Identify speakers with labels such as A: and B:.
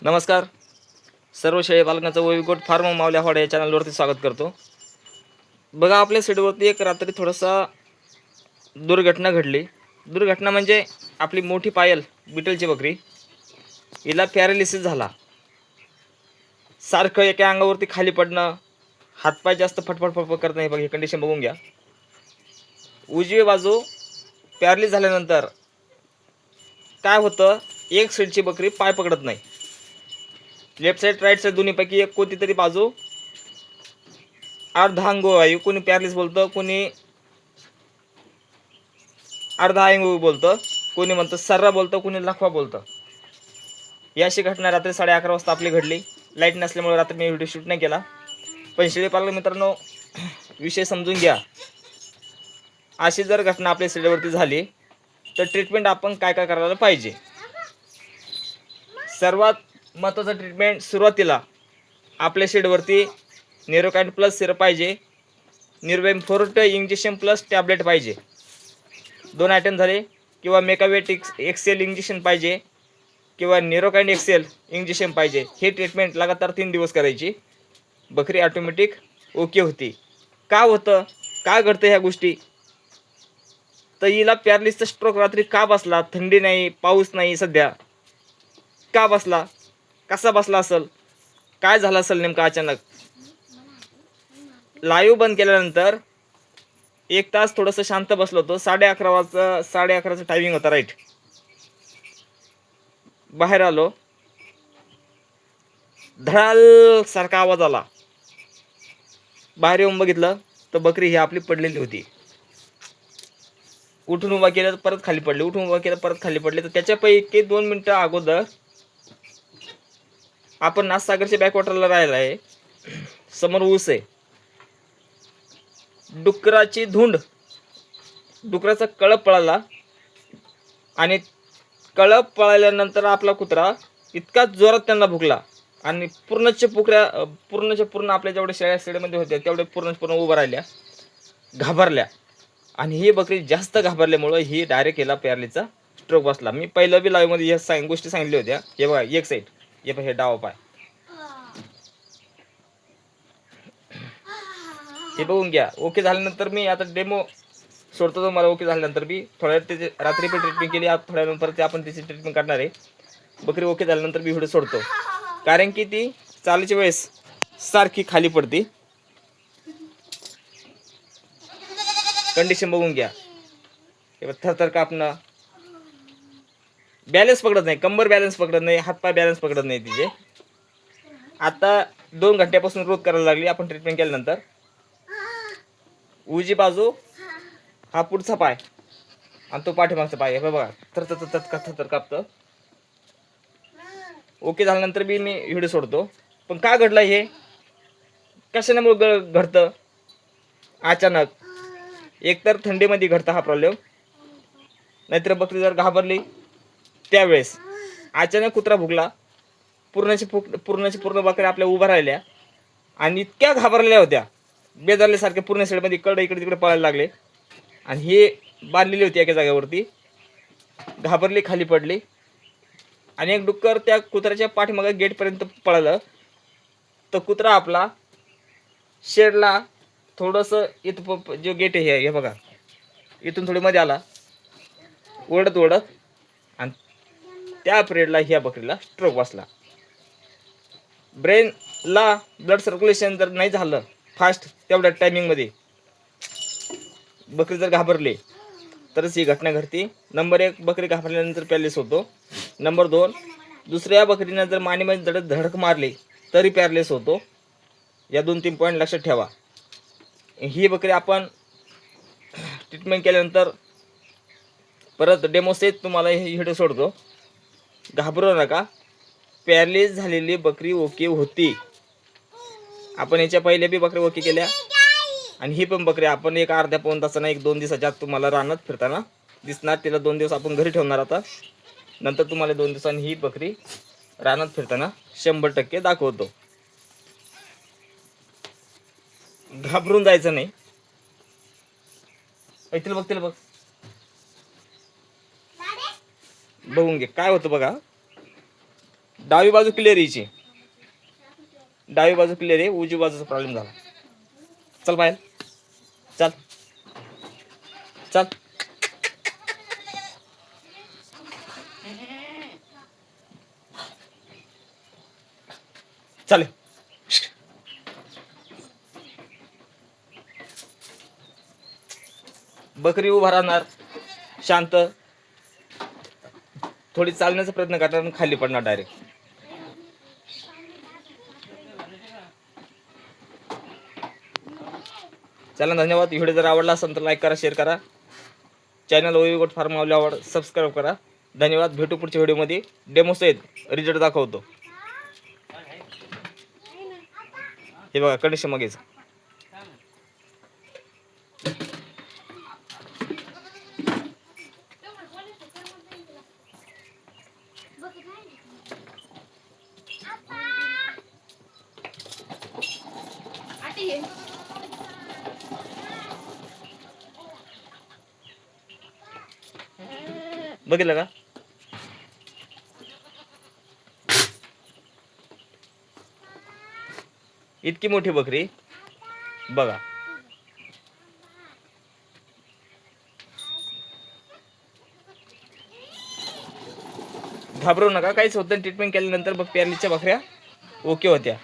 A: नमस्कार. सर्व शेळी पालकांचं वैविगोट फार्म मावल्या होड्या या चॅनलवरती स्वागत करतो. बघा, आपल्या शेडवरती एक रात्री थोडासा दुर्घटना घडली. दुर्घटना म्हणजे आपली मोठी पायल बिटलची बकरी, हिला पॅरालिसिस झाला. सारखं एका अंगावरती खाली पडणं, हातपाय जास्त फटफट फटफट करत नाही. बघा, ही कंडिशन बघून घ्या. उजवी बाजू पॅरालिस झाल्यानंतर काय होतं, एक साईडची बकरी पाय पकडत नाही. लेफ्ट साईड राईट साईड दोन्हीपैकी एक कोणती तरी बाजू अर्धांगवायू, कोणी पॅरालिस बोलतं, कोणी अर्धा अंगवायू बोलतं, कोणी म्हणतं सर्रा बोलतं, कोणी लखवा बोलतं. ही अशी घटना रात्री 11:30 वाजता आपली घडली. लाईट नसल्यामुळे रात्री मी व्हिडिओ शूट नाही केला. पण शेळी पालक मित्रांनो, विषय समजून घ्या. अशी जर घटना आपल्या शेडवरती झाली तर ट्रीटमेंट आपण काय काय करायला पाहिजे. सर्वात महत्त्वाचं ट्रीटमेंट, सुरुवातीला आपल्या शेडवरती नेरोकाइन प्लस सिरप पाहिजे, निर्वेम फोर्ट इंजेक्शन प्लस टॅबलेट पाहिजे. 2 आयटम झाले. किंवा मेकावेट एक्सेल इंजेक्शन पाहिजे, किंवा नेरोकाइन एक्सेल इंजेक्शन पाहिजे. हे ट्रीटमेंट लगातार 3 दिवस करायची. बकरी ऑटोमॅटिक ओके होती. का होतं, काय घडतं ह्या गोष्टी? तर हिला पॅरालिसचा स्ट्रोक रात्री का बसला? थंडी नाही, पाऊस नाही, सध्या का बसला? कसा बसला असेल? काय झालं असेल नेमकं अचानक? लाईव्ह बंद केल्यानंतर 1 तास थोडंसं शांत बसलो होतो. 11:30चा टायमिंग होता. राईट, बाहेर आलो, धडाल सारखा आवाज आला. बाहेर येऊन बघितलं तर बकरी ही आपली पडलेली होती. उठून उभा केलं तर परत खाली पडली, उठून उभा केलं परत खाली पडले. तर त्याच्यापैकी 2 मिनिटं अगोदर आपण नाथसागरच्या बॅकवॉटरला राहिला आहे. समोर ऊस आहे. डुकराची धुंड, डुकराचा कळप पळाला आणि कळप पळाल्यानंतर आपला कुत्रा इतका जोरात त्यांना भुकला आणि पूर्ण आपल्या जेवढ्या शेळ्या शेडमध्ये होत्या तेवढे पूर्ण उभं राहिल्या, घाबरल्या. आणि ही बकरी जास्त घाबरल्यामुळं ही डायरेक्ट हिला पॅरालिसचा स्ट्रोक बसला. मी पहिलं बी लाईव्हमध्ये या गोष्टी सांगितल्या होत्या. हे बघा, एक साईड, हे डावा पाय, हे बघून घ्या. ओके झाल्यानंतर मी आता डेमो सोडतो तुम्हाला. ओके झाल्यानंतर मी थोड्या त्याची रात्री पण ट्रीटमेंट केली. आज थोड्या वेळानंतर ते आपण त्याची ट्रीटमेंट करणार आहे. बकरी ओके झाल्यानंतर मी व्हिडिओ सोडतो, कारण की ती चालायच्या वेळेस सारखी खाली पडते. कंडिशन बघून घ्या. हे थरथर कापणं, बॅलन्स पकडत नाही, कंबर बॅलन्स पकडत नाही, हातपाय बॅलन्स पकडत नाही तिचे. आता 2 घंट्यापासून रोज करायला लागली आपण ट्रीटमेंट केल्यानंतर. उजवी बाजू हा पुढचा पाय आणि तो पाठीमागचा पाय. हे बघा, थरथर कापतं. ओके झाल्यानंतर बी मी व्हिडिओ सोडतो. पण का घडलं हे, कशामुळे घडतं? अचानक एकतर थंडीमध्ये घडतं हा प्रॉब्लेम, नाहीतर बकरी जर घाबरली त्यावेळेस. अचानक कुत्रा भुकला, पूर्ण बकऱ्या आपल्या उभ्या राहिल्या आणि इतक्या घाबरलेल्या होत्या, बेजारल्यासारख्या. पूर्ण साईडमध्ये इकडे तिकडे पळायला लागले. आणि हे बांधलेली होती एका जागेवरती, घाबरली, खाली पडली. आणि एक डुक्कर त्या कुत्र्याच्या पाठीमागे गेटपर्यंत पळालं. तर कुत्रा आपला शेडला थोडंसं इथं जो गेट आहे हे बघा, इथून थोडी मध्ये आला ओढत, आणि त्या पिरियडला ह्या बकरीला स्ट्रोक बसला. ब्रेनला ब्लड सर्क्युलेशन जर नाही झालं फास्ट तेवढ्या टायमिंगमध्ये, बकरी जर घाबरली तरच ही घटना घडते. नंबर 1, बकरी घाबरल्यानंतर पॅरालिस होतो. नंबर 2, दुसऱ्या बकरीनं जर मानेमध्ये धडक मारली तरी पॅरालिस होतो. या 2-3 पॉईंट लक्षात ठेवा. ही बकरी आपण ट्रीटमेंट केल्यानंतर परत डेमोसेट तुम्हाला ही व्हिडिओ सोडतो. घाबरू नका. पॅरालिस झालेली बकरी ओके होती. आपण याच्या पहिले बी बकरी ओके केल्या, आणि ही पण बकरी आपण एक अर्ध्या पाऊण तासानं 1-2 दिवसाच्या आत तुम्हाला रानात फिरताना दिसणार. तिला 2 दिवस आपण घरी ठेवणार. आता नंतर तुम्हाला 2 दिवसांनी ही बकरी रानात फिरताना 100% दाखवतो. घाबरून जायचं नाही. तिला बघ, बघून घे काय होतं बघा. डावी बाजू क्लिअर यायची, डावी बाजू क्लिअर आहे, उजवी बाजूचा प्रॉब्लेम झाला. चल बाहेर, चल चल. चल बकरी उभा राहणार शांत, थोडी चालण्याचा प्रयत्न करणार आणि खाली पडणार डायरेक्ट. चला धन्यवाद. व्हिडिओ जर आवडला असेल तर लाईक करा, शेअर करा. चॅनल ओवी गोट फार्म आवड सबस्क्राईब करा. धन्यवाद. भेटू पुढच्या व्हिडिओमध्ये. डेमो सहित रिझल्ट दाखवतो. हे बघा कंडिशन मगेच. बघितलं का? इतकी मोठी बकरी बघा. घाबरू नका, काहीच होत नाही. ट्रीटमेंट केल्यानंतर बघ प्यारलीच्या बकऱ्या ओके होत्या.